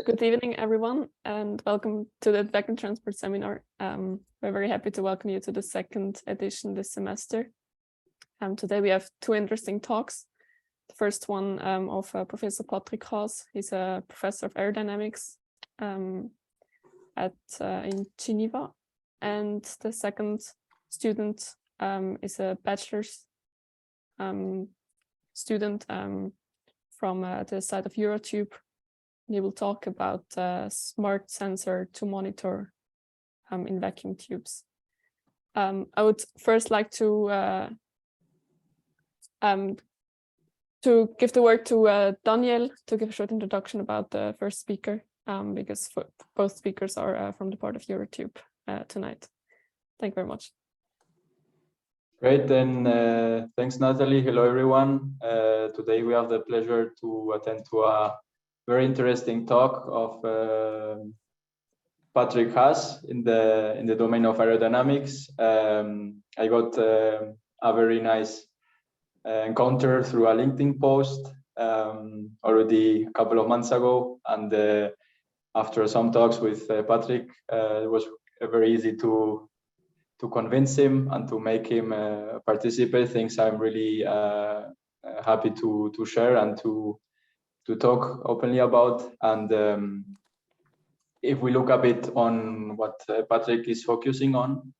Good evening, everyone, and welcome to the Vacuum Transport Seminar. We're very happy to welcome you to the second edition this semester. Today we have two interesting talks. The first one of Professor Patrick HES. He's a professor of aerodynamics in Geneva. And the second student is a bachelor's student from the side of EUROTUBE. He will talk about smart sensor to monitor in vacuum tubes. I would first like to give the word to Daniel to give a short introduction about the first speaker, because both speakers are from the part of EUROTUBE tonight. Thank you very much. Great, then thanks, Natalie. Hello, everyone. Today we have the pleasure to attend to a very interesting talk of Patrick HES in the domain of aerodynamics. I got a very nice encounter through a LinkedIn post already a couple of months ago, and after some talks with Patrick, it was very easy to convince him and to make him participate. Things I'm really happy to share and to talk openly about. And if we look a bit on what Patrick is focusing on,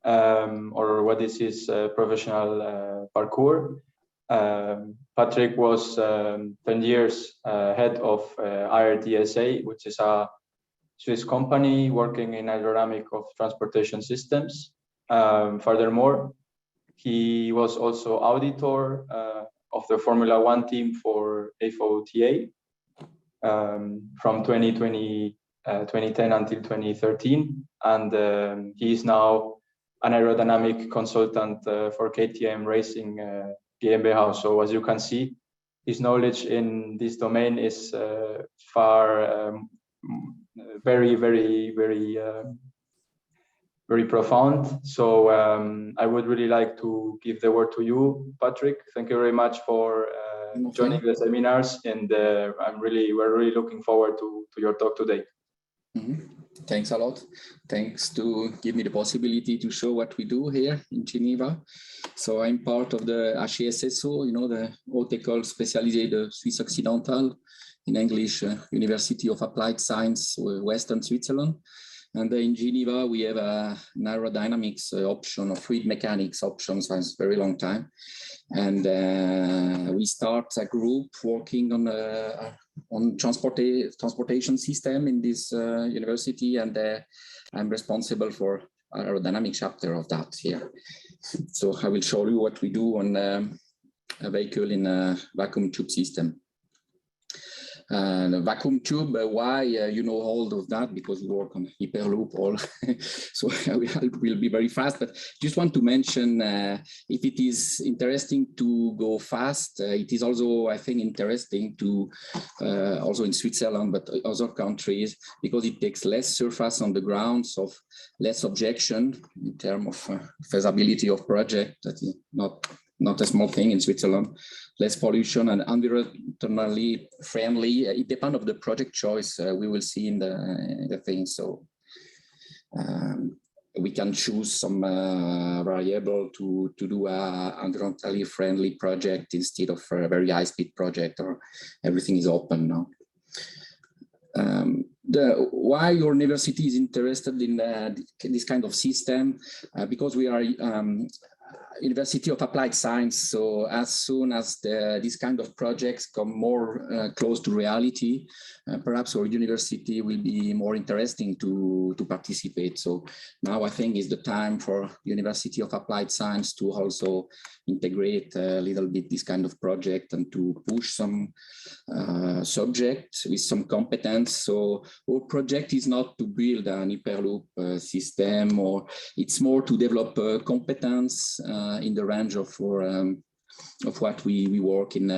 or what is his professional parkour, Patrick was 10 years head of AERODYNAMICS-SONIC, which is a Swiss company working in aerodynamic of transportation systems. Furthermore, he was also auditor of the Formula One team for FOTA from 2010 until 2013, and he is now an aerodynamic consultant for KTM Racing GmbH. So as you can see, his knowledge in this domain is very profound. So I would really like to give the word to you, Patrick. Thank you very much for joining the seminars, and we're really looking forward to your talk today. Thanks a lot. Thanks to give me the possibility to show what we do here in Geneva. So I'm part of the HES-SO, the Haute École Spécialisée de Suisse Occidentale, in English, University of Applied Science, Western Switzerland. And in Geneva, we have an aerodynamics option, or fluid mechanics option, since a very long time. And we start a group working on transportation system in this university, and I'm responsible for aerodynamic chapter of that here. So I will show you what we do on a vehicle in a vacuum tube system. The vacuum tube, why you know all of that? Because we work on Hyperloop all. So I will be very fast, but just want to mention if it is interesting to go fast, it is also, I think, interesting to also in Switzerland, but other countries, because it takes less surface on the ground, so less objection in terms of feasibility of project. That is not a small thing in Switzerland. Less pollution and environmentally friendly. It depends on the project choice. We will see in the thing. So we can choose some variable to do a environmentally friendly project instead of a very high-speed project, or everything is open now. Why your university is interested in this kind of system? Because we are University of Applied Science, so as soon as these kind of projects come more close to reality, perhaps our university will be more interesting to participate. So now I think is the time for University of Applied Science to also integrate a little bit this kind of project and to push some subject with some competence. So our project is not to build an Hyperloop system, or it's more to develop competence in the range of what we work in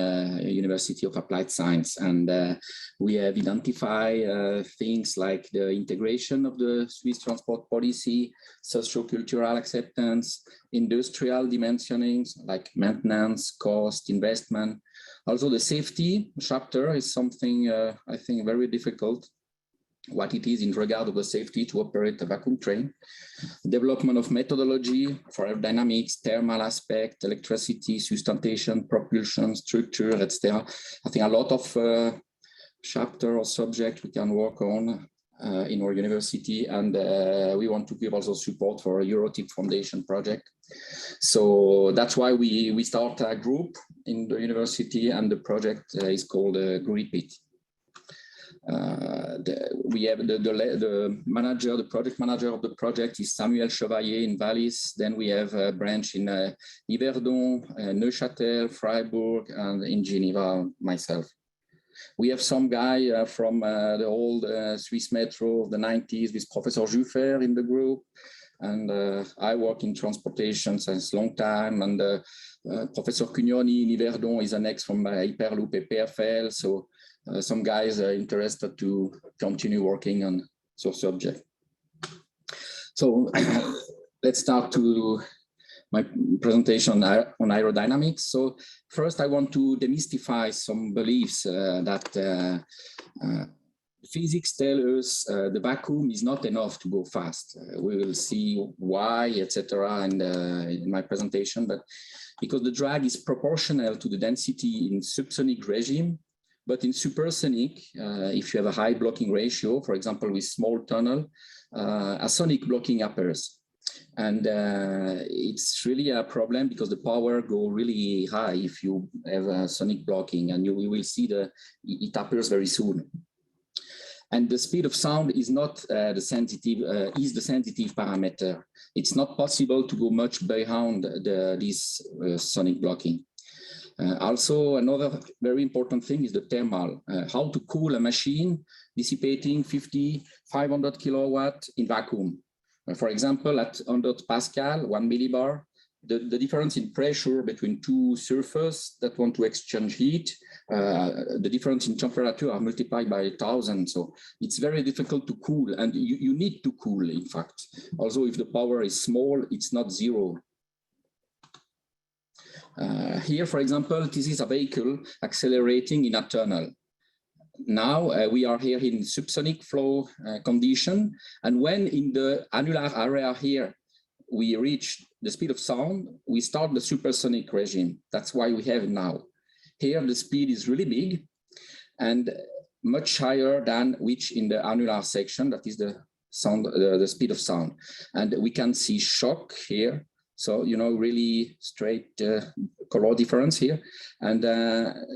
University of Applied Science. And we have identified things like the integration of the Swiss transport policy, socio-cultural acceptance, industrial dimensionings like maintenance, cost, investment. Also the safety chapter is something I think very difficult what it is in regard of the safety to operate a vacuum train, development of methodology for aerodynamics, thermal aspect, electricity, sustentation, propulsion, structure, etc. I think a lot of chapter or subject we can work on in our university, and we want to give also support for a EuroTIP Foundation project. So that's why we start a group in the university, and the project is called GRIPIT. We have the manager, the project manager of the project is Samuel Chevalier in Vallis. Then we have a branch in Yverdon, Neuchâtel, Freiburg, and in Geneva, myself. We have some guy from the old Swiss Metro of the 90s with Professor Juffer in the group. And I work in transportation since a long time. And Professor Cugnoni in Yverdon is an ex from Hyperloop EPFL. So some guys are interested to continue working on this subject. So let's start to my presentation on aerodynamics. So first I want to demystify some beliefs that physics tell us the vacuum is not enough to go fast. We will see why, etc. in my presentation, but because the drag is proportional to the density in subsonic regime, but in supersonic, if you have a high blocking ratio, for example, with small tunnel, a sonic blocking appears. And it's really a problem because the power go really high if you have a sonic blocking, and you will see it appears very soon. And the speed of sound is not the sensitive parameter. It's not possible to go much beyond this sonic blocking. Also, another very important thing is the thermal, how to cool a machine dissipating 500 kilowatt in vacuum. For example, at 100 Pascal, 1 millibar, the difference in pressure between two surfaces that want to exchange heat, the difference in temperature are multiplied by 1,000. So it's very difficult to cool, and you need to cool, in fact. Also, if the power is small, it's not zero. Here, for example, this is a vehicle accelerating in a tunnel. Now we are here in subsonic flow condition, and when in the annular area here we reach the speed of sound, we start the supersonic regime. That's why we have it now. Here the speed is really big and much higher than which in the annular section, that is the sound, the speed of sound. And we can see shock here. So, you know, really straight color difference here. And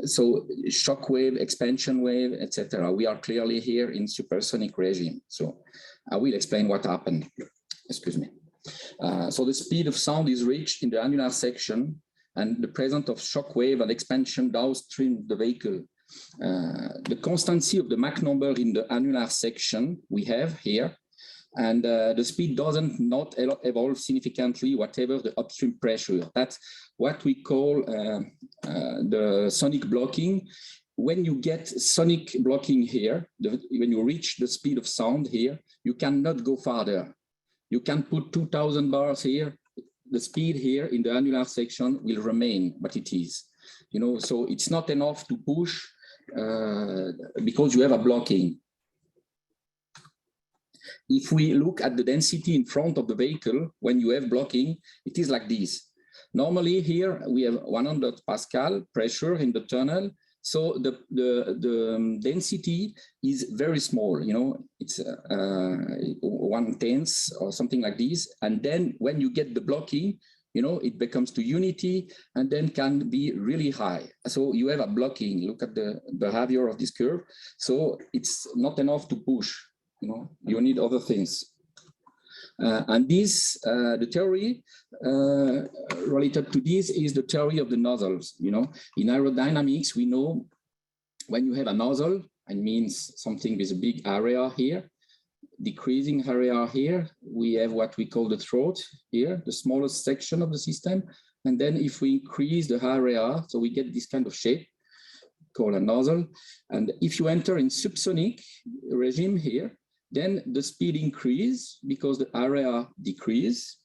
so shock wave, expansion wave, etc. We are clearly here in supersonic regime. So I will explain what happened. Excuse me. So the speed of sound is reached in the annular section, and the presence of shock wave and expansion downstream the vehicle. The constancy of the Mach number in the annular section we have here. And the speed doesn't not evolve significantly, whatever the upstream pressure. That's what we call the sonic blocking. When you get sonic blocking here, when you reach the speed of sound here, you cannot go farther. You can put 2,000 bars here. The speed here in the annular section will remain what it is. You know, so it's not enough to push because you have a blocking. If we look at the density in front of the vehicle, when you have blocking, it is like this. Normally here we have 100 Pascal pressure in the tunnel. So the density is very small, you know, it's 1/10 or something like this. And then when you get the blocking, you know, it becomes to unity and then can be really high. So you have a blocking, look at the behavior of this curve. So it's not enough to push. You know, you need other things. And this, the theory related to this is the theory of the nozzles. You know, in aerodynamics, we know when you have a nozzle, it means something with a big area here, decreasing area here, we have what we call the throat here, the smallest section of the system. And then if we increase the area, so we get this kind of shape called a nozzle. And if you enter in subsonic regime here, then the speed increase because the area decrease.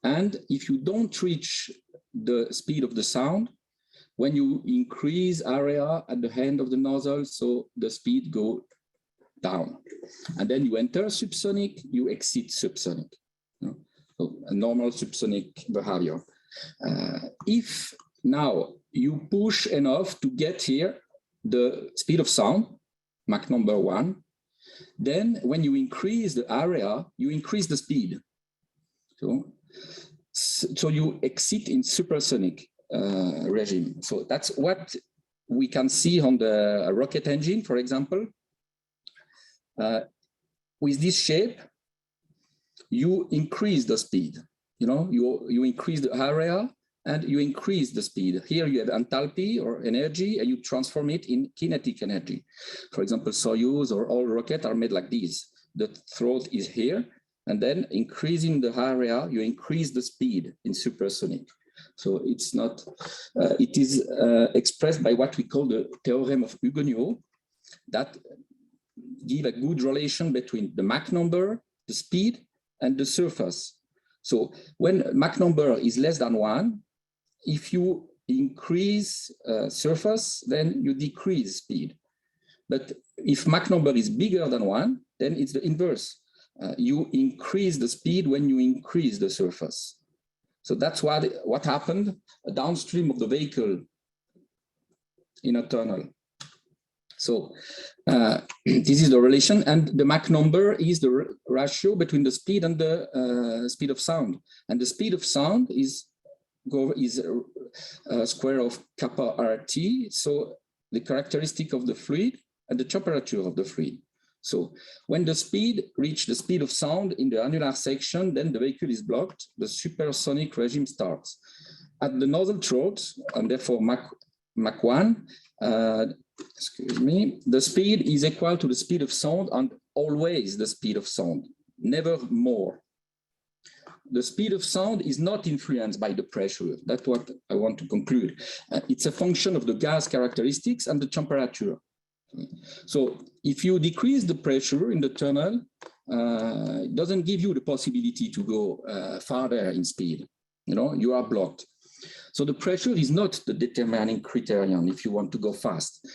And if you don't reach the speed of the sound, when you increase area at the end of the nozzle, so the speed go down. and then you enter subsonic, you exit subsonic. So a normal subsonic behavior. If now you push enough to get here the speed of sound, Mach number 1, then when you increase the area, you increase the speed. So you exit in supersonic regime. So that's what we can see on the rocket engine, for example. With this shape, you increase the speed. You increase the area and you increase the speed. Here you have enthalpy or energy, and you transform it in kinetic energy. For example, Soyuz or all rockets are made like this. The throat is here, and then increasing the area, you increase the speed in supersonic. So it's not, it is expressed by what we call the theorem of Hugoniot, that give a good relation between the Mach number, the speed, and the surface. So when Mach number is less than 1, if you increase surface, then you decrease speed. But if Mach number is bigger than 1, then it's the inverse. You increase the speed when you increase the surface. So that's what happened downstream of the vehicle in a tunnel. So this is the relation, and the Mach number is the ratio between the speed and the speed of sound. And the speed of sound is square of kappa RT, so the characteristic of the fluid and the temperature of the fluid. So when the speed reaches the speed of sound in the annular section, then the vehicle is blocked, the supersonic regime starts. At the nozzle throat, and therefore Mach 1, excuse me, the speed is equal to the speed of sound and always the speed of sound, never more. The speed of sound is not influenced by the pressure. That's what I want to conclude. It's a function of the gas characteristics and the temperature. So if you decrease the pressure in the tunnel, it doesn't give you the possibility to go farther in speed. You are blocked. So the pressure is not the determining criterion if you want to go fast.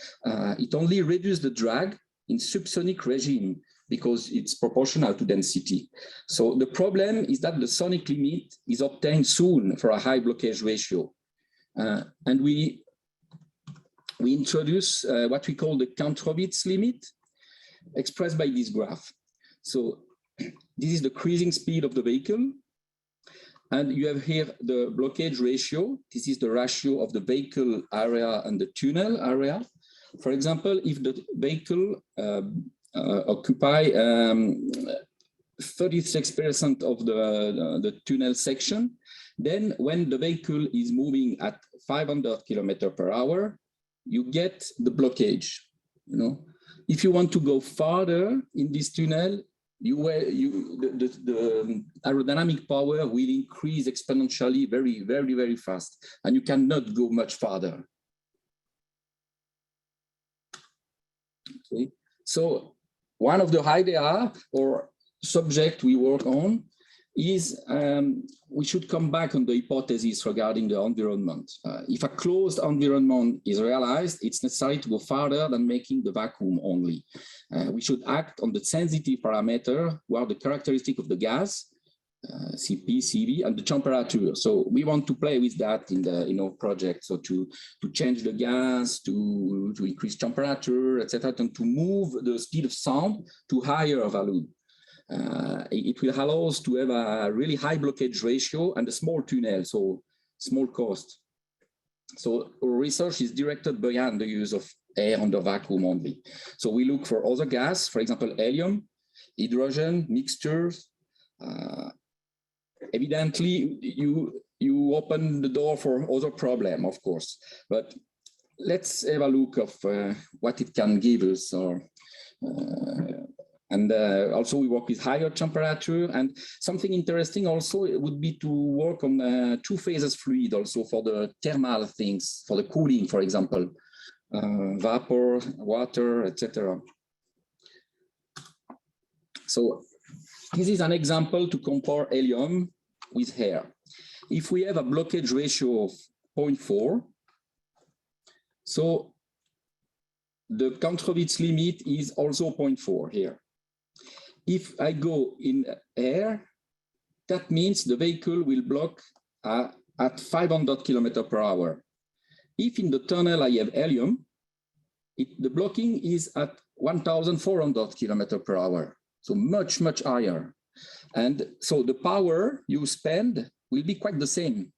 It only reduces the drag in subsonic regime because it's proportional to density. So the problem is that the sonic limit is obtained soon for a high blockage ratio. And we introduce what we call the Kantrowitz limit, expressed by this graph. So this is the cruising speed of the vehicle. And you have here the blockage ratio. This is the ratio of the vehicle area and the tunnel area. For example, if the vehicle occupy 36% of the tunnel section, then when the vehicle is moving at 500 km/h, you get the blockage. If you want to go farther in this tunnel, the aerodynamic power will increase exponentially very, very, very fast, and you cannot go much farther. Okay, so one of the idea or subject we work on is we should come back on the hypothesis regarding the environment. If a closed environment is realized, it's necessary to go farther than making the vacuum only. We should act on the sensitive parameter, who are the characteristic of the gas, Cp, Cv, and the temperature. So we want to play with that in the project. So to change the gas, to increase temperature, etc., and to move the speed of sound to higher value. It will allow us to have a really high blockage ratio and a small tunnel, so small cost. So our research is directed beyond the use of air under vacuum only. So we look for other gas, for example, helium, hydrogen, mixtures. Evidently, you open the door for other problem, of course, but let's have a look of what it can give us. And also we work with higher temperature, and something interesting also would be to work on two phases fluid also for the thermal things, for the cooling, for example, vapor, water, etc. So this is an example to compare helium with air. If we have a blockage ratio of 0.4, so the Kantrowitz limit is also 0.4 here. If I go in air, that means the vehicle will block at 500 km/h. If in the tunnel I have helium, the blocking is at 1,400 km/h, so much, much higher. And so the power you spend will be quite the same.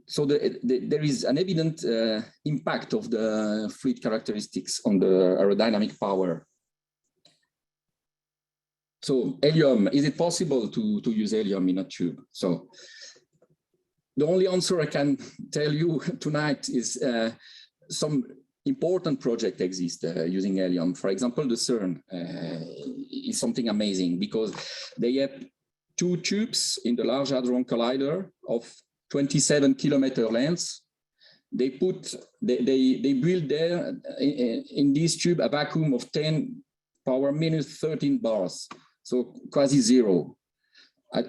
So there is an evident impact of the fluid characteristics on the aerodynamic power. So helium, is it possible to use helium in a tube? So the only answer I can tell you tonight is some important project exists using helium. For example, the CERN is something amazing because they have 2 tubes in the Large Hadron Collider of 27 km length. They build there in this tube a vacuum of 10 power minus 13 bars, so quasi zero.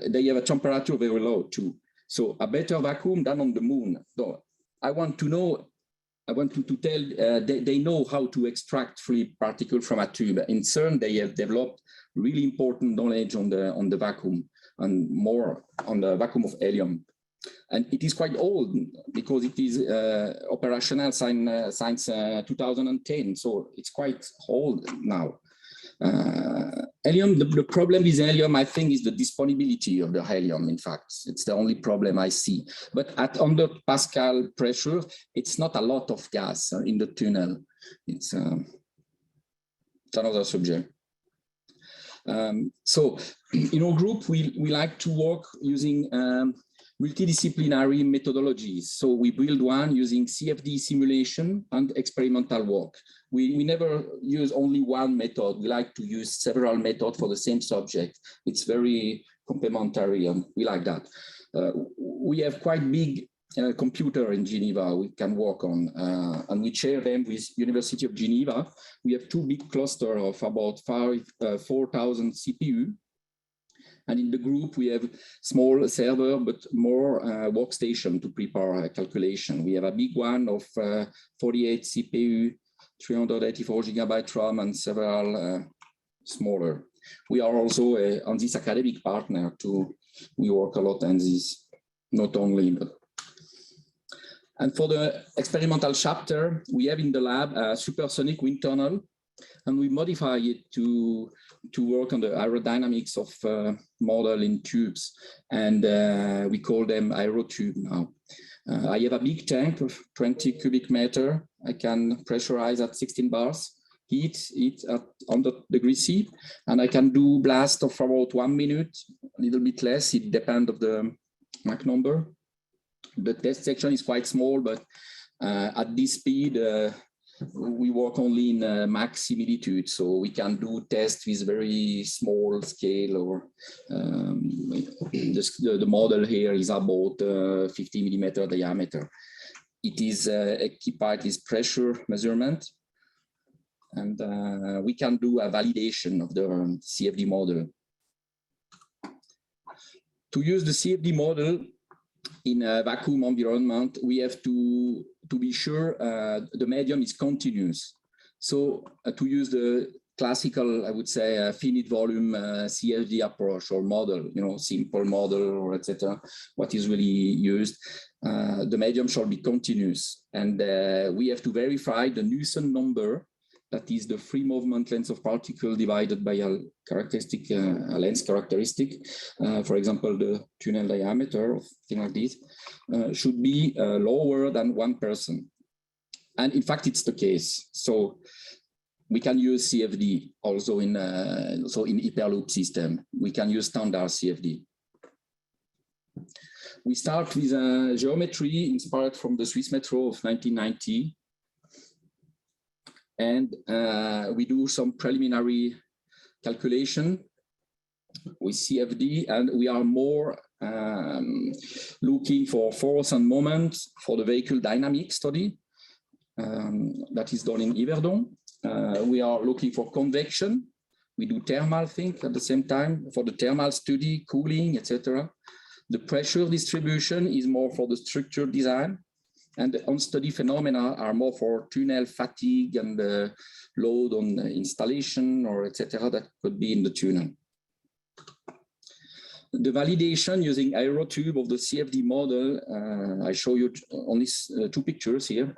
They have a temperature very low too, so a better vacuum than on the moon. So I want to know. I want to tell they know how to extract fluid particles from a tube. In CERN, they have developed really important knowledge on the vacuum and more on the vacuum of helium. And it is quite old because it is operational since 2010, so it's quite old now. Helium, the problem with helium, I think, is the disponibility of the helium. In fact, it's the only problem I see. But at 100 Pascal pressure, it's not a lot of gas in the tunnel. It's another subject. So in our group, we like to work using multidisciplinary methodologies. So we build one using CFD simulation and experimental work. We never use only one method. We like to use several methods for the same subject. It's very complementary and we like that. We have quite big computer in Geneva we can work on and we share them with University of Geneva. We have 2 big clusters of about 4,000 CPU. And in the group, we have small server, but more workstation to prepare a calculation. We have a big one of 48 CPU, 384 GB RAM, and several smaller. We are also on this academic partner too. We work a lot on this, not only, but. And for the experimental chapter, we have in the lab a supersonic wind tunnel, and we modify it to work on the aerodynamics of model in tubes, and we call them AEROTUBE now. I have a big tank of 20 cubic meter. I can pressurize at 16 bars, heat it at 100 degrees C, and I can do blast of about 1 minute, a little bit less. It depends on the Mach number. The test section is quite small, but at this speed, we work only in Mach similitude, so we can do tests with very small scale, or the model here is about 50 millimeter diameter. It is equipped with pressure measurement, and we can do a validation of the CFD model. To use the CFD model in a vacuum environment, we have to be sure the medium is continuous. So to use the classical, I would say, finite volume CFD approach or model, simple model or etc., what is really used, the medium shall be continuous. And we have to verify the Newson number, that is the free movement length of particle divided by a characteristic, a length characteristic. For example, the tunnel diameter, or thing like this, should be lower than 1%. And in fact, it's the case. So we can use CFD also in Hyperloop system. We can use standard CFD. We start with a geometry inspired from the Swiss Metro of 1990. And we do some preliminary calculation with CFD, and we are more looking for force and moment for the vehicle dynamic study that is done in Yverdon. We are looking for convection. We do thermal thing at the same time for the thermal study, cooling, etc. The pressure distribution is more for the structure design. And the on-study phenomena are more for tunnel fatigue and load on the installation or etc. that could be in the tunnel. The validation using AEROTUBE of the CFD model, I show you only two pictures here.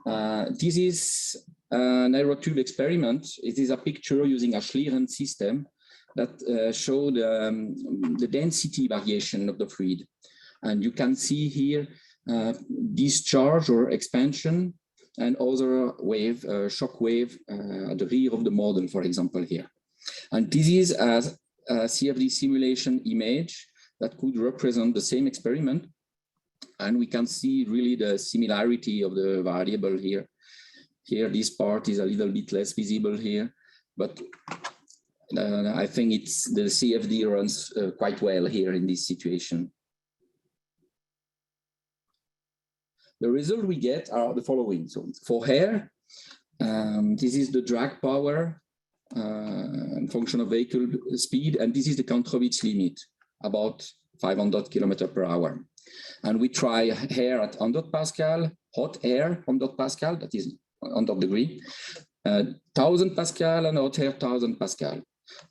This is an AEROTUBE experiment. It is a picture using a Schlieren system that showed the density variation of the fluid. And you can see here discharge or expansion and other wave, shock wave at the rear of the model, for example, here. And this is a CFD simulation image that could represent the same experiment. And we can see really the similarity of the variable here. Here, this part is a little bit less visible here, but I think it's the CFD runs quite well here in this situation. The result we get are the following. So for air, this is the drag power function of vehicle speed, and this is the Kantrovitz limit, about 500 km/h. And we try air at 100 Pascal, hot air 100 Pascal, that is 100 degree, 1000 Pascal and hot air 1000 Pascal.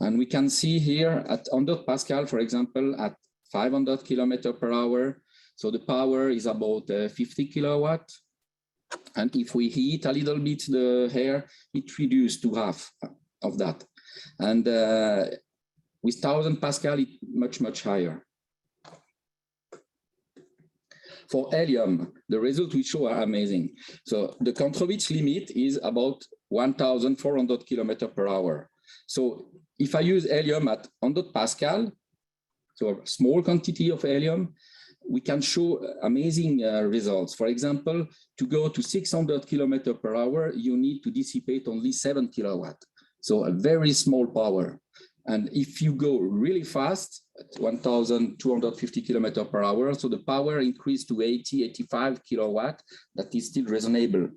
And we can see here at 100 Pascal, for example, at 500 km/h, so the power is about 50 kilowatt. And if we heat a little bit the air, it reduces to half of that. And with 1000 Pascal, it's much, much higher. For helium, the results we show are amazing. So the Kantrovitz limit is about 1400 km/h. So if I use helium at 100 Pascal, so a small quantity of helium, we can show amazing results. For example, to go to 600 km/h, you need to dissipate only 7 kilowatt. So a very small power. And if you go really fast, at 1250 km/h, so the power increased to 80, 85 kilowatt, that is still reasonable.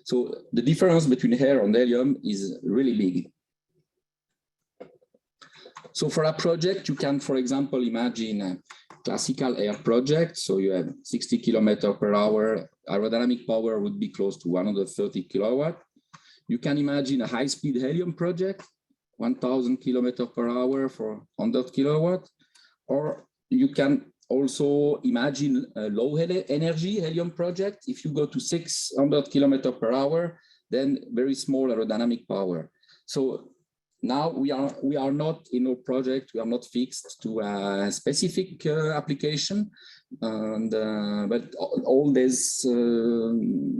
So the difference between air and helium is really big. So for a project, you can, for example, imagine a classical air project. So you have 60 km/h, aerodynamic power would be close to 130 kilowatt. You can imagine a high-speed helium project, 1000 km/h for 100 kilowatt. Or you can also imagine a low energy helium project. If you go to 600 km/h, then very small aerodynamic power. So now we are not in our project, we are not fixed to a specific application, and but all these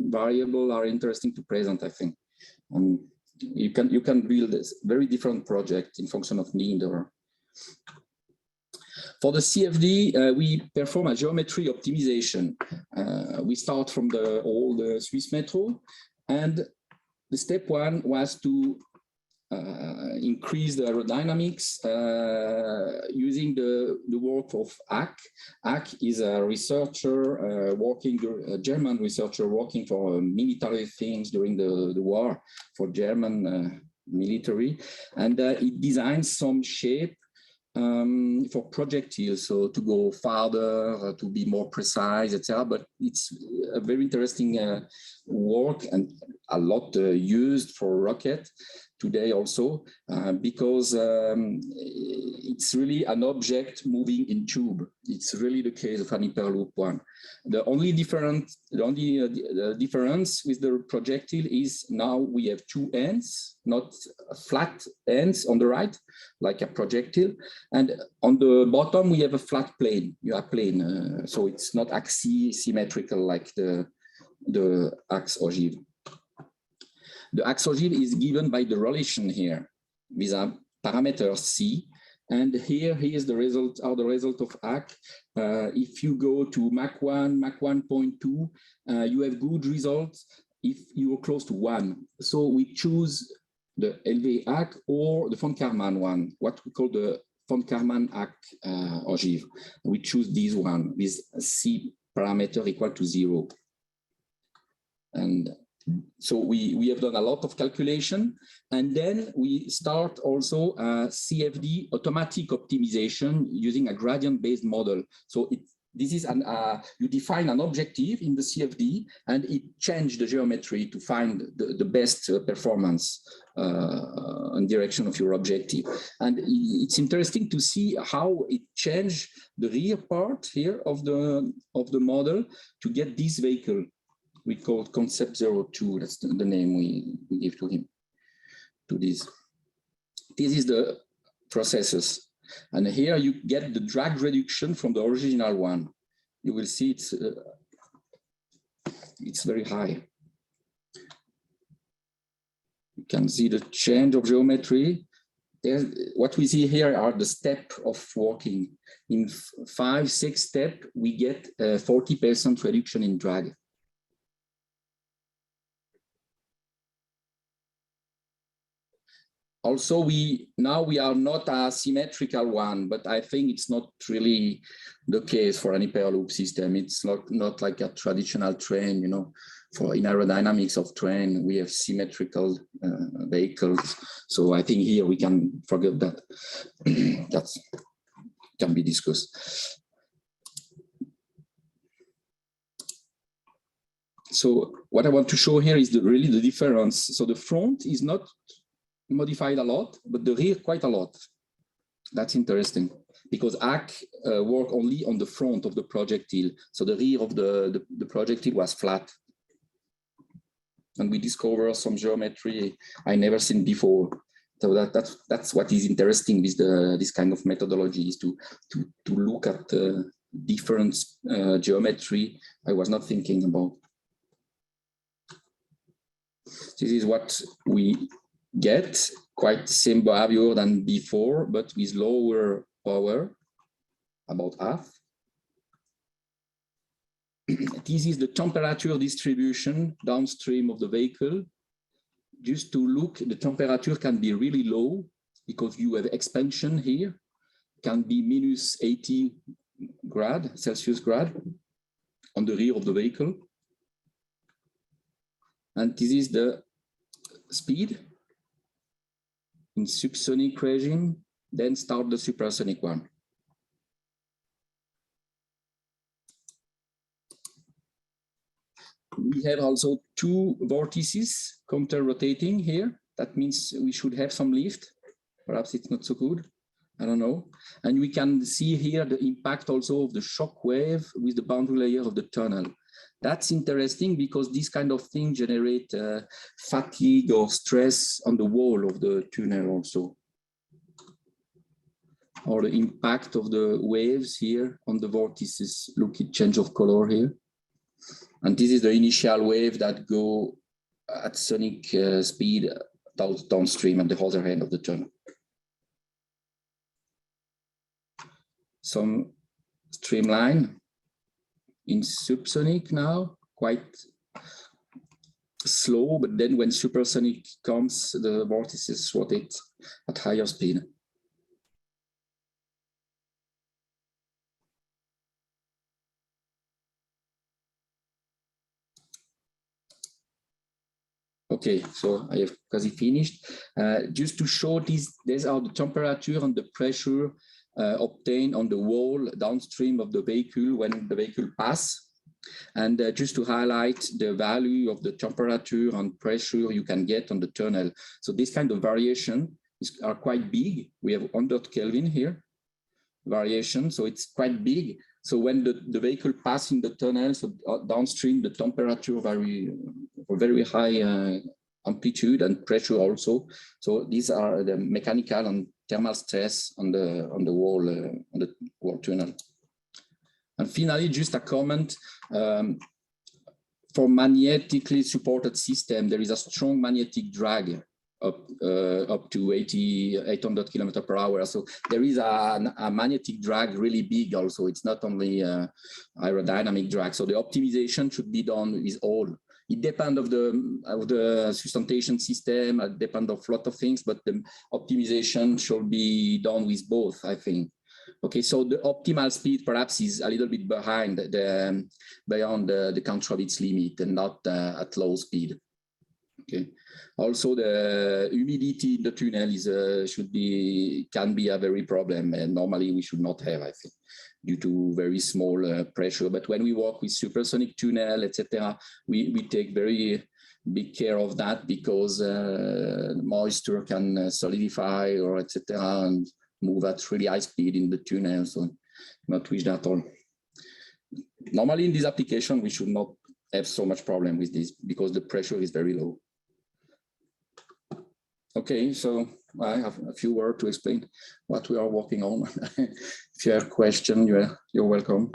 variables are interesting to present, I think. You can build this very different project in function of need. Or for the CFD, we perform a geometry optimization. We start from the old Swiss Metro, and the step one was to increase the aerodynamics using the work of ACK. ACK is a researcher a German researcher working for military things during the war for German military, and it designs some shape for projectiles, so to go farther, to be more precise, etc. But it's a very interesting work and a lot used for rocket today also, because it's really an object moving in tube. It's really the case of an Hyperloop one. The only difference with the projectile is now we have two ends, not flat ends on the right, like a projectile. And on the bottom, we have a flat plane, plane. So it's not axisymmetrical like the axe ogive. The axe ogive is given by the relation here with a parameter C, and here is the result of ACK. If you go to Mach 1, Mach 1.2, you have good results if you are close to 1. So we choose the LV ACK or the von Karman one, what we call the von Karman ACK ogive. We choose this one with C parameter equal to 0. And so we have done a lot of calculation, and then we start also CFD automatic optimization using a gradient-based model. So This is you define an objective in the CFD, and it changed the geometry to find the best performance and direction of your objective. And it's interesting to see how it changed the rear part here of the model to get this vehicle. We call it Concept 02. That's the name we give to him. To this. This is the processes. And here you get the drag reduction from the original one. You will see it's very high. You can see the change of geometry. What we see here are the steps of working. In 5-6 steps, we get a 40% reduction in drag. Also, now we are not a symmetrical one, but I think it's not really the case for any Hyperloop system. It's not like a traditional train, you know. For in aerodynamics of train, we have symmetrical vehicles. So I think here we can forget that. That can be discussed. So what I want to show here is really the difference. So the front is not modified a lot, but the rear quite a lot. That's interesting because ACK work only on the front of the projectile. So the rear of the projectile was flat. And we discover some geometry I never seen before. So that's what is interesting with this kind of methodology, is to look at different geometry I was not thinking about. This is what we get, quite same behavior than before, but with lower power, about half. This is the temperature distribution downstream of the vehicle. Just to look, the temperature can be really low because you have expansion here, can be minus 80 Celsius on the rear of the vehicle. And this is the speed in subsonic regime, then start the supersonic one. We have also two vortices counter-rotating here. That means we should have some lift. Perhaps it's not so good. I don't know. And we can see here the impact also of the shock wave with the boundary layer of the tunnel. That's interesting because this kind of thing generate fatigue or stress on the wall of the tunnel also. Or the impact of the waves here on the vortices. Look at change of color here. And this is the initial wave that go at sonic speed downstream at the other end of the tunnel. Some streamline in subsonic now, quite slow, but then when supersonic comes, the vortices rotate at higher speed. Okay, so I have quasi finished. Just to show these are the temperature and the pressure obtained on the wall downstream of the vehicle when the vehicle passes. And just to highlight the value of the temperature and pressure you can get on the tunnel. So this kind of variation are quite big. We have 100 Kelvin here, variation, so it's quite big. So when the vehicle passes in the tunnel, so downstream, the temperature very high amplitude and pressure also. So these are the mechanical and thermal stress on the wall tunnel. And finally, just a comment. For magnetically supported system, there is a strong magnetic drag up to 800 kilometers per hour. So there is a magnetic drag really big also. It's not only aerodynamic drag. So the optimization should be done with all. It depends of the sustentation system, it depends of a lot of things, but the optimization should be done with both, I think. Okay, so the optimal speed perhaps is a little bit beyond the control bits limit and not at low speed. Okay. Also, the humidity in the tunnel is can be a very problem, and normally we should not have, I think, due to very small pressure. But when we work with supersonic tunnel, etc., we take very big care of that, because moisture can solidify or etc. and move at really high speed in the tunnel. So not wish that at all. Normally in this application, we should not have so much problem with this because the pressure is very low. Okay, so I have a few words to explain what we are working on. If you have a question, you're welcome.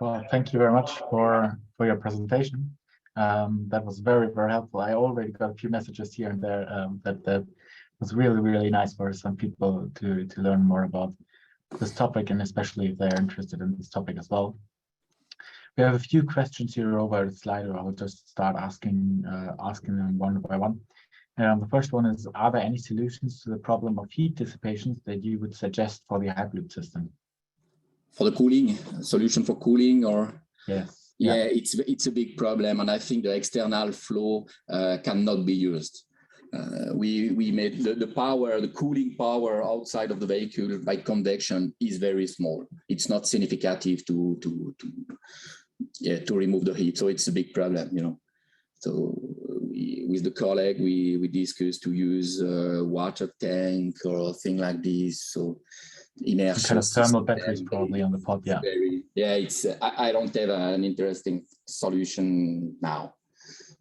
Well, thank you very much for your presentation. That was very, very helpful. I already got a few messages here and there that was really, really nice for some people to learn more about this topic, and especially if they're interested in this topic as well. We have a few questions here over the slider. I'll just start asking them one by one. The first one is, are there any solutions to the problem of heat dissipation that you would suggest for the Hyperloop system? For the cooling, solution for cooling, or? Yes. Yeah, it's a big problem, and I think the external flow cannot be used. We made the cooling power outside of the vehicle by convection is very small. It's not significative to remove the heat, so it's a big problem, you know. So with the colleague, we discussed to use water tank or thing like this. So inertia kind of thermal batteries probably on the pod. Yeah. It's I don't have an interesting solution now.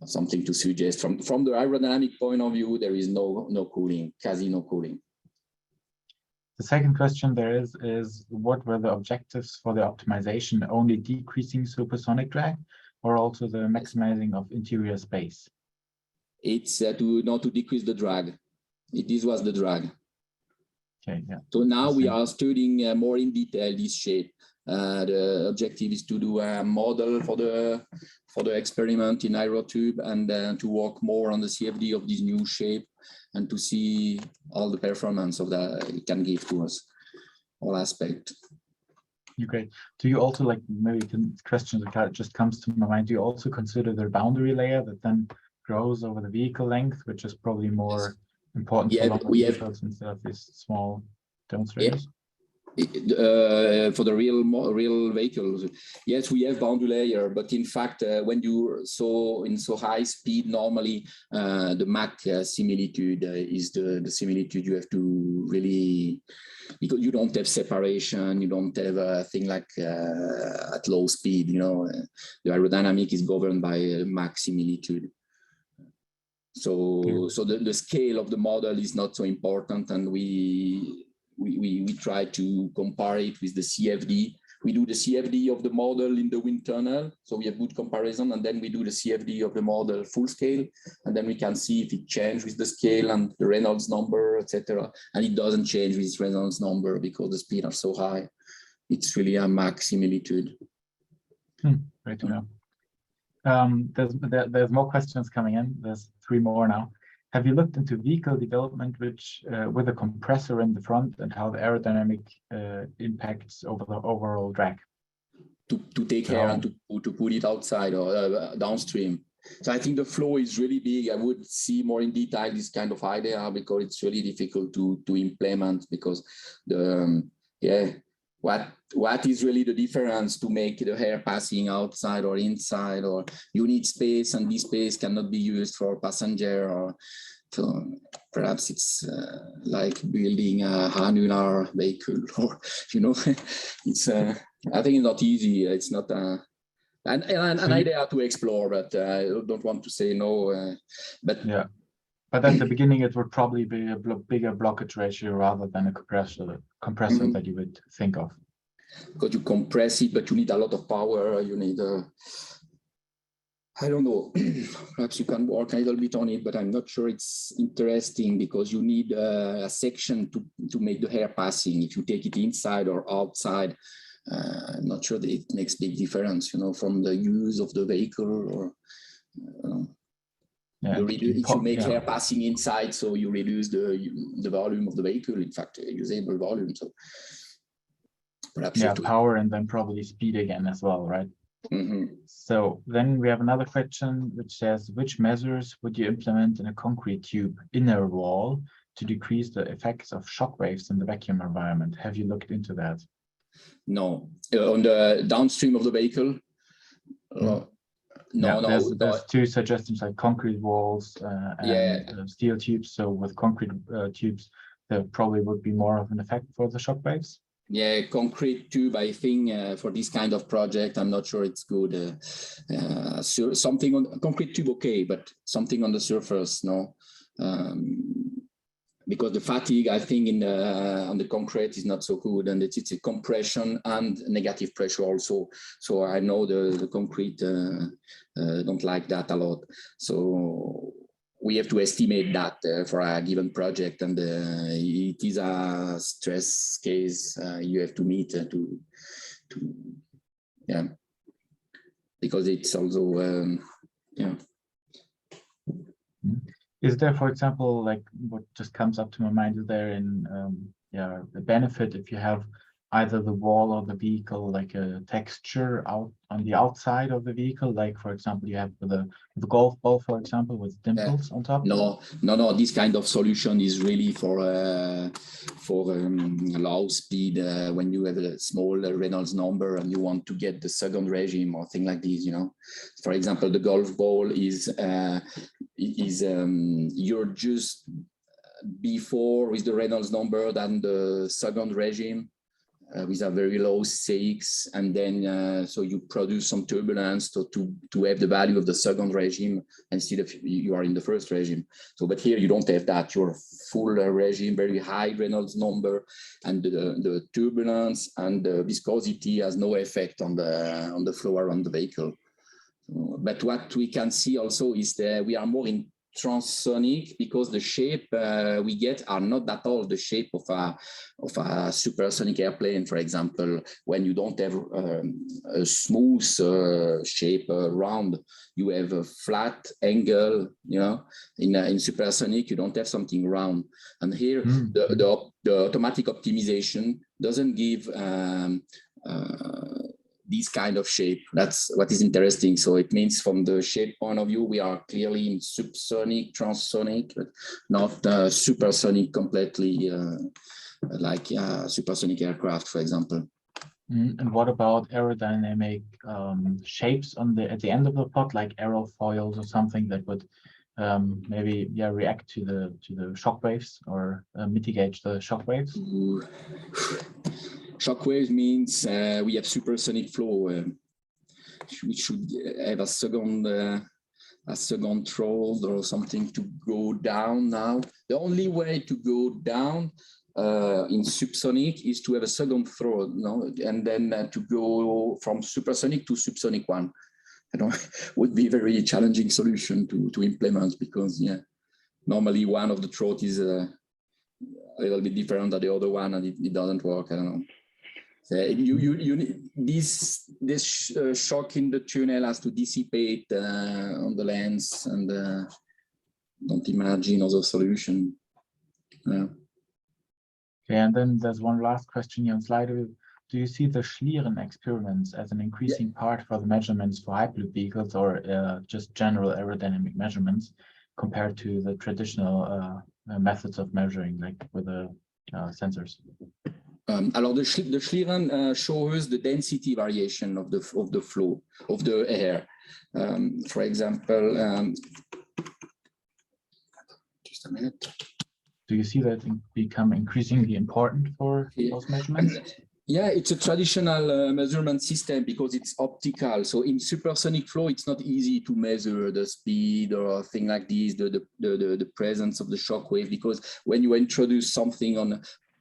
Something to suggest from the aerodynamic point of view. There is no cooling, quasi no cooling. The second question there is what were the objectives for the optimization? Only decreasing supersonic drag, or also the maximizing of interior space? It's not to decrease the drag. This was the drag. Okay. Yeah. So now we are studying more in detail this shape. The objective is to do a model for the experiment in AEROTUBE, and to work more on the CFD of this new shape, and to see all the performance of that it can give to us, all aspect. Okay. Do you also, like, maybe question that just comes to my mind, do you also consider the boundary layer that then grows over the vehicle length, which is probably more important for longer vehicles instead of these small demonstrators? For the real vehicles, yes, we have boundary layer, but in fact, when you in so high speed, normally the Mach similitude is the similitude you have to really, because you don't have separation, you don't have a thing like at low speed, you know. The aerodynamic is governed by Mach similitude. So the scale of the model is not so important, and we try to compare it with the CFD. We do the CFD of the model in the wind tunnel, so we have good comparison, and then we do the CFD of the model full scale, and then we can see if it changes with the scale and the Reynolds number, etc. And it doesn't change with Reynolds number because the speeds are so high. It's really a Mach similitude. Great to know. There's more questions coming in. There's 3 more now. Have you looked into vehicle development with a compressor in the front, and how the aerodynamic impacts over the overall drag? To take care and to put it outside or downstream. So I think the flow is really big. I would see more in detail this kind of idea, because it's really difficult to implement, because what is really the difference to make the air passing outside or inside, or you need space, and this space cannot be used for passenger, or so perhaps it's like building a annular vehicle, or you know, it's I think it's not easy. It's not an idea to explore, but I don't want to say no. But yeah. But at the beginning, it would probably be a bigger blockage ratio rather than a compressor that you would think of. Because you compress it, but you need a lot of power. You need, I don't know, perhaps you can work a little bit on it, but I'm not sure it's interesting, because you need a section to make the air passing. If you take it inside or outside, I'm not sure that it makes big difference, you know, from the use of the vehicle, or if you make air passing inside, so you reduce the volume of the vehicle, in fact, usable volume. So perhaps power and then probably speed again as well, right? So then we have another question which says, which measures would you implement in a concrete tube inner wall to decrease the effects of shock waves in the vacuum environment? Have you looked into that? No, on the downstream of the vehicle. There's two suggestions like concrete walls and steel tubes. So with concrete tubes, there probably would be more of an effect for the shock waves. Yeah, concrete tube, I think for this kind of project, I'm not sure it's good. Something on concrete tube, okay, but something on the surface, no. Because the fatigue, I think, on the concrete is not so good, and it's a compression and negative pressure also. So I know the concrete don't like that a lot. So we have to estimate that for a given project, and it is a stress case you have to meet because it's also Is there, for example, like what just comes up to my mind, is there the benefit if you have either the wall or the vehicle like a texture out on the outside of the vehicle, like for example you have the golf ball, for example, with dimples on top? No. This kind of solution is really for low speed when you have a small Reynolds number and you want to get the second regime or thing like this. You know, for example, the golf ball is you're just before with the Reynolds number than the second regime. With a very low CX, and then so you produce some turbulence to have the value of the second regime instead of you are in the first regime. So, but here you don't have that. You're full regime, very high Reynolds number, and the turbulence and the viscosity has no effect on the flow around the vehicle. But what we can see also is that we are more in transsonic because the shape we get are not at all the shape of a supersonic airplane, for example, when you don't have a smooth shape round, you have a flat angle, you know. In supersonic you don't have something round, and here the automatic optimization doesn't give this kind of shape. That's what is interesting. So it means from the shape point of view, we are clearly in subsonic, transsonic, but not supersonic completely, like supersonic aircraft, for example. And what about aerodynamic shapes at the end of the pod, like aerofoils or something that would maybe react to the shock waves or mitigate the shock waves? Shock waves means we have supersonic flow. We should have a second throw or something to go down now. The only way to go down in subsonic is to have a second throw, no? And then to go from supersonic to subsonic one. Would be a very challenging solution to implement, because normally one of the throat is a little bit different than the other one, and it doesn't work. I don't know. So you need this shock in the tunnel has to dissipate on the lens, and don't imagine other solution. Okay, and then there's one last question here on slide. Do you see the Schlieren experiments as an increasing part for the measurements for Hyperloop vehicles, or just general aerodynamic measurements compared to the traditional methods of measuring, like with the sensors? Alors the Schlieren shows the density variation of the flow of the air. For example, just a minute. Do you see that become increasingly important for those measurements? Yeah, it's a traditional measurement system because it's optical. So in supersonic flow, it's not easy to measure the speed or a thing like this, the presence of the shock wave, because when you introduce something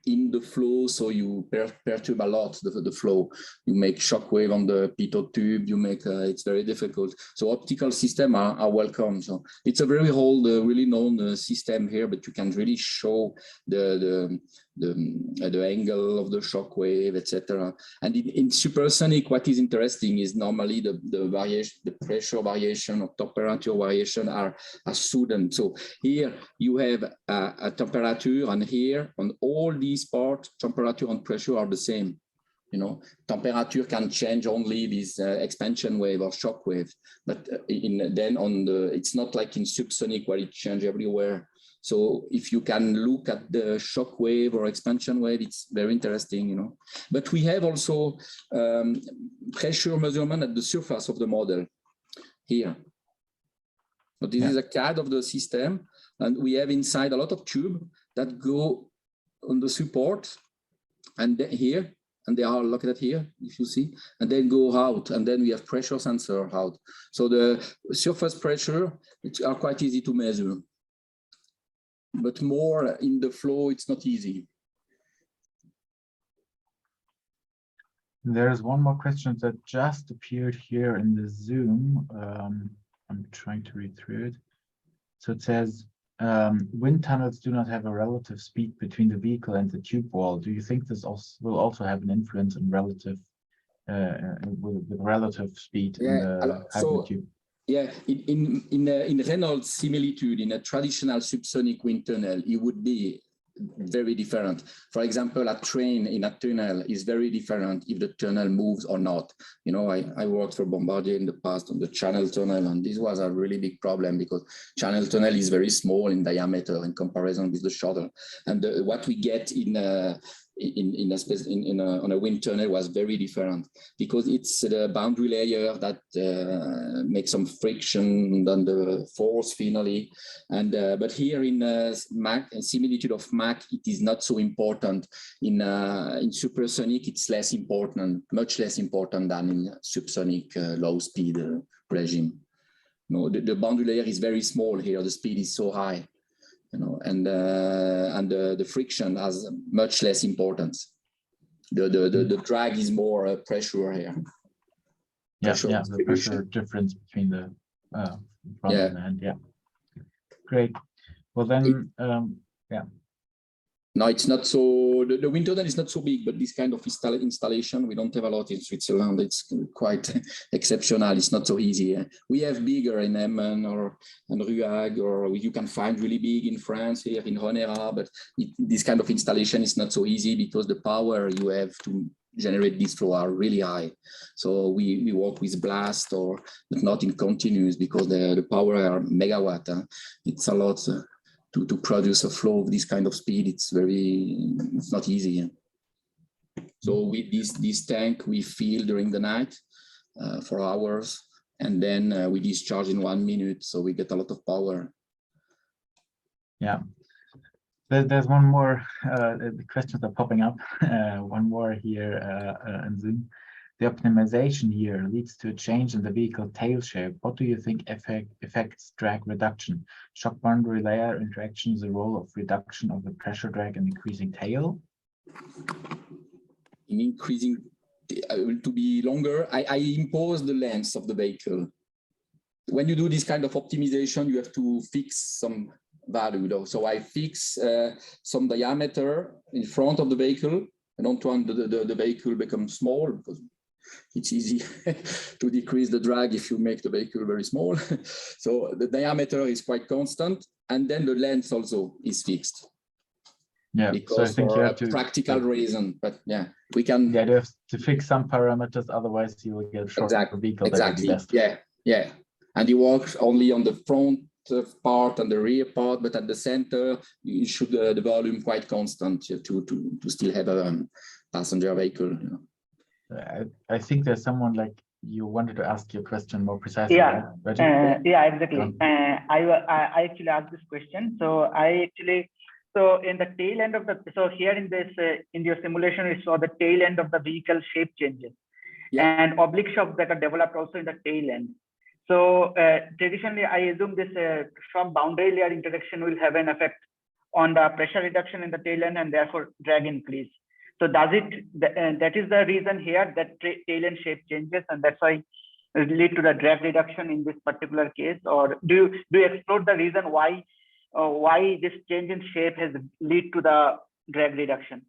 in the flow, so you perturb a lot the flow. You make shock wave on the pitot tube. You make it's very difficult. So optical systems are welcome. So it's a very old, really known system here, but you can really show the angle of the shock wave, etc. And in supersonic, what is interesting is normally the variation, the pressure variation or temperature variation are sudden. So here you have a temperature, and here on all these parts, temperature and pressure are the same. You know, temperature can change only this expansion wave or shock wave, but it's not like in subsonic where it changes everywhere. So if you can look at the shock wave or expansion wave, it's very interesting, you know. But we have also pressure measurement at the surface of the model here. So this is a CAD of the system, and we have inside a lot of tubes that go on the support, and here, and they are located here, if you see, and then go out, and then we have pressure sensor out. So the surface pressure, it's are quite easy to measure, but more in the flow, it's not easy. There's one more question that just appeared here in the Zoom. I'm trying to read through it. So it says, wind tunnels do not have a relative speed between the vehicle and the tube wall. Do you think this will also have an influence in relative with relative speed in the Hyperloop tube? Yeah, in Reynolds similitude, in a traditional subsonic wind tunnel, it would be very different. For example, a train in a tunnel is very different if the tunnel moves or not. You know, I worked for Bombardier in the past on the Channel tunnel, and this was a really big problem because Channel tunnel is very small in diameter in comparison with the shuttle. And what we get on a wind tunnel was very different because it's the boundary layer that makes some friction and the force finally. And but here in similitude of Mach, it is not so important. In supersonic, it's less important, much less important than in subsonic low speed regime. No, the boundary layer is very small here. The speed is so high. You know, and the friction has much less importance. The drag is more pressure here. The pressure difference between the front and end. Yeah, great. Well then, No, it's not so. The wind tunnel is not so big, but this kind of installation we don't have a lot in Switzerland. It's quite exceptional. It's not so easy. We have bigger in Emmen or in Ruag, or you can find really big in France here in Honera. But this kind of installation is not so easy because the power you have to generate this flow are really high. So we work with blast but not in continuous because the power are megawatt. It's a lot. To produce a flow of this kind of speed, it's not easy. So with this tank, we fill during the night for hours, and then we discharge in 1 minute. So we get a lot of power. Yeah. There's one more, the questions are popping up. One more here in Zoom. The optimization here leads to a change in the vehicle tail shape. What do you think affects drag reduction? Shock boundary layer interaction is the role of reduction of the pressure drag and increasing tail? In increasing, to be longer, I impose the length of the vehicle. When you do this kind of optimization, you have to fix some value though. So I fix some diameter in front of the vehicle. I don't want the vehicle become small because it's easy to decrease the drag if you make the vehicle very small. So the diameter is quite constant, and then the length also is fixed. Yeah, because so I think for you have a practical reason, but yeah, we can. Yeah, you have to fix some parameters, otherwise you will get a shorter vehicle. Exactly. Yeah. And you work only on the front part and the rear part, but at the center, you should the volume quite constant to still have a passenger vehicle. You know. I think there's someone like you wanted to ask your question more precisely. Yeah, right? yeah, exactly. I actually asked this question. So in the tail end of so here in this in your simulation, we saw the tail end of the vehicle shape changes, and oblique shocks that are developed also in the tail end. So traditionally, I assume this shock boundary layer interaction will have an effect on the pressure reduction in the tail end and therefore drag increase. So does it, that is the reason here that tail end shape changes, and that's why it lead to the drag reduction in this particular case? Or do you explore the reason why this change in shape has lead to the drag reduction?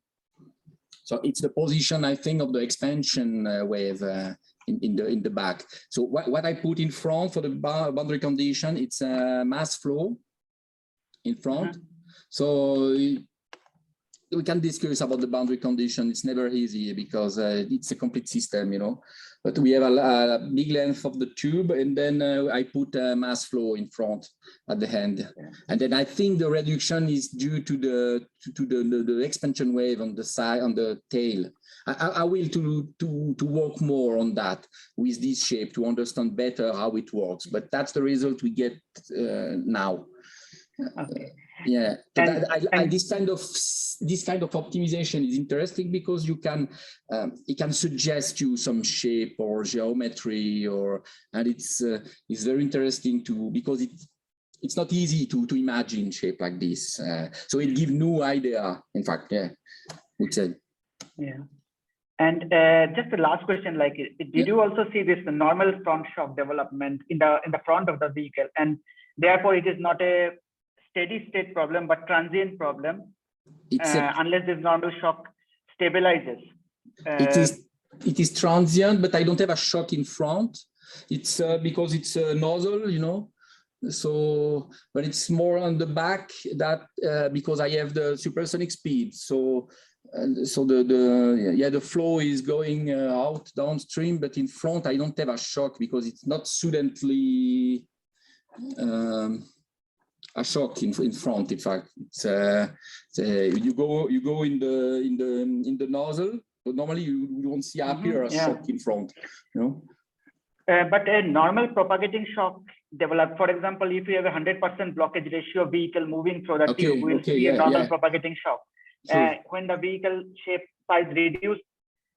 So it's the position, I think, of the expansion wave in the back. So what I put in front for the boundary condition, it's a mass flow in front. So we can discuss about the boundary condition. It's never easy because it's a complete system, you know. But we have a big length of the tube, and then I put mass flow in front at the end, and then I think the reduction is due to the expansion wave on the side, on the tail. I will to work more on that with this shape to understand better how it works. But that's the result we get now. Okay. Yeah, but this kind of optimization is interesting because you can it can suggest you some shape or geometry, and it's very interesting because it's not easy to imagine shape like this. So it gives new idea. In fact, yeah, would say. Yeah. And just the last question, like, did you also see this normal front shock development in the front of the vehicle, and therefore it is not a steady state problem but transient problem unless this normal shock stabilizes? It is transient, but I don't have a shock in front. It's because it's a nozzle, you know. So, but it's more on the back that because I have the supersonic speed. So the flow is going out downstream, but in front I don't have a shock because it's not suddenly a shock in front. In fact, it's you go in the nozzle, but normally you don't see a shock in front, you know. But a normal propagating shock develop. For example, if you have a 100% blockage ratio vehicle moving through the tube, we'll see a normal propagating shock. When the vehicle shape size reduce,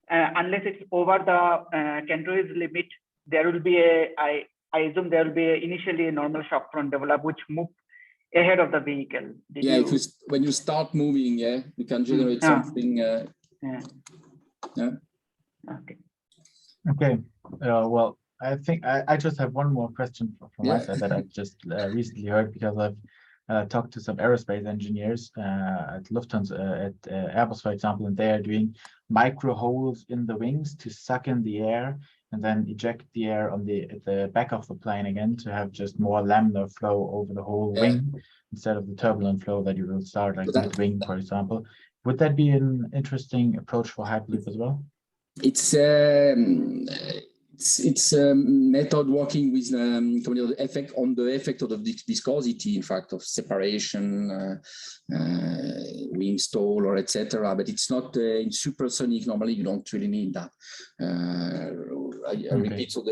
unless it's over the Cantor's limit, there will be I assume there will be initially a normal shock front develop, which move ahead of the vehicle. When you start moving, you can generate something. Okay. Well, I think I just have one more question from my side that I just recently heard, because I've talked to some aerospace engineers at Lufthansa, at Airbus, for example, and they are doing micro holes in the wings to suck in the air and then eject the air on at the back of the plane again to have just more laminar flow over the whole wing instead of the turbulent flow that you will start like mid-wing, for example. Would that be an interesting approach for Hyperloop as well? It's a method working with the effect of the viscosity, in fact, of separation, wing stall, or etc. But it's not in supersonic. Normally, you don't really need that. I repeat. So,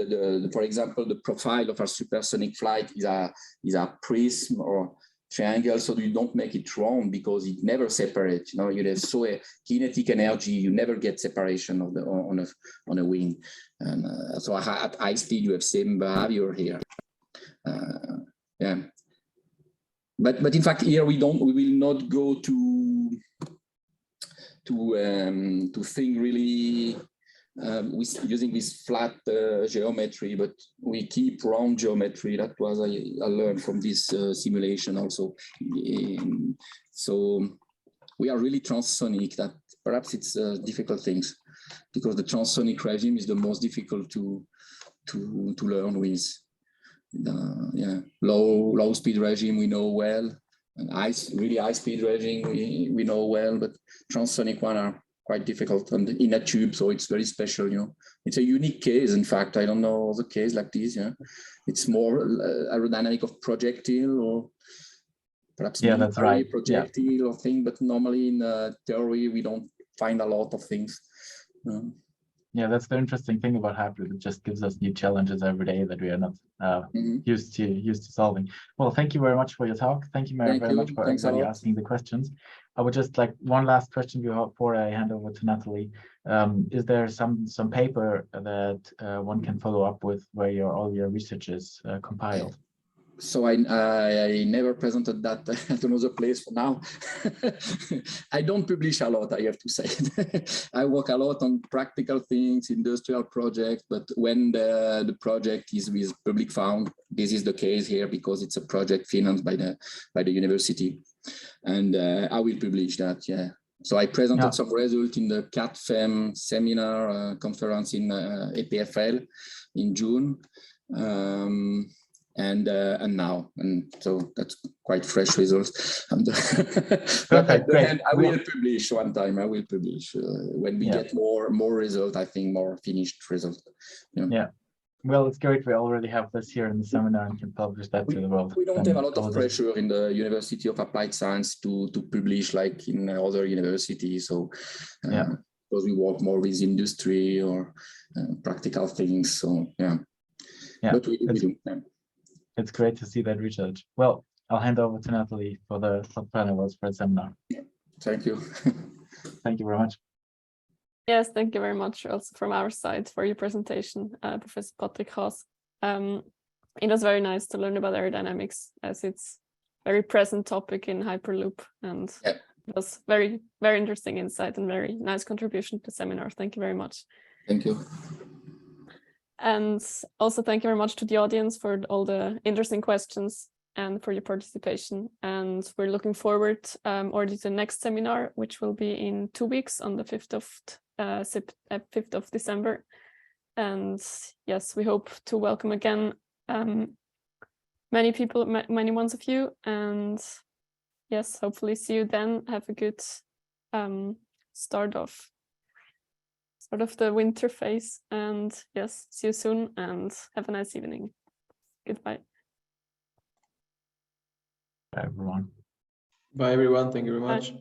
for example, the profile of a supersonic flight is a prism or triangle, so you don't make it round because it never separates. You know, you have so a kinetic energy, you never get separation of on a wing. And so at high speed, you have same behavior here. But in fact, here we will not go to think really using this flat geometry, but we keep round geometry. That was I learned from this simulation also. So we are really transsonic. That perhaps it's difficult things, because the transsonic regime is the most difficult to learn with. Low speed regime we know well, and really high speed regime we know well, but transsonic one are quite difficult and in a tube, so it's very special. You know, it's a unique case. In fact, I don't know other case like this. Yeah, it's more aerodynamic of projectile, or perhaps that's right, projectile or thing. But normally in theory we don't find a lot of things. Yeah, that's the interesting thing about Hyperloop. It just gives us new challenges every day that we are not used to solving. Well, thank you very much for your talk. Thank you very much for everybody asking the questions. I would just like one last question before I hand over to Natalie. Is there some paper that one can follow up with where all your research is compiled? So I never presented that at another place for now. I don't publish a lot, I have to say. I work a lot on practical things, industrial projects, but when the project is with public fund, this is the case here because it's a project financed by the university, and I will publish that. Yeah. So I presented some result in the CAT-FEM seminar conference in EPFL in June. and now, and so that's quite fresh results. But Perfect, at the great. end, I will publish one time. I will publish when we get more result. I think more finished result. Yeah. Well, it's great. We already have this here in the seminar and can publish that to the world. We don't have a lot of pressure in the University of Applied Science to publish like in other universities. So because we work more with industry or practical things. So but we do. Yeah. It's great to see that research. Well, I'll hand over to Natalie for the panelists for the seminar. Thank you. Thank you very much. Yes, thank you very much also from our side for your presentation, Professor Patrick Haas. It was very nice to learn about aerodynamics as it's a very present topic in Hyperloop, and it was very, very interesting insight and very nice contribution to the seminar. Thank you very much. Thank you. And also thank you very much to the audience for all the interesting questions and for your participation. And we're looking forward already to the next seminar, which will be in 2 weeks on the 5th of December. And yes, we hope to welcome again many people, many ones of you. And yes, hopefully see you then. Have a good start of the winter phase, and yes, see you soon and have a nice evening. Goodbye. Bye everyone. Bye everyone. Thank you very much. Bye.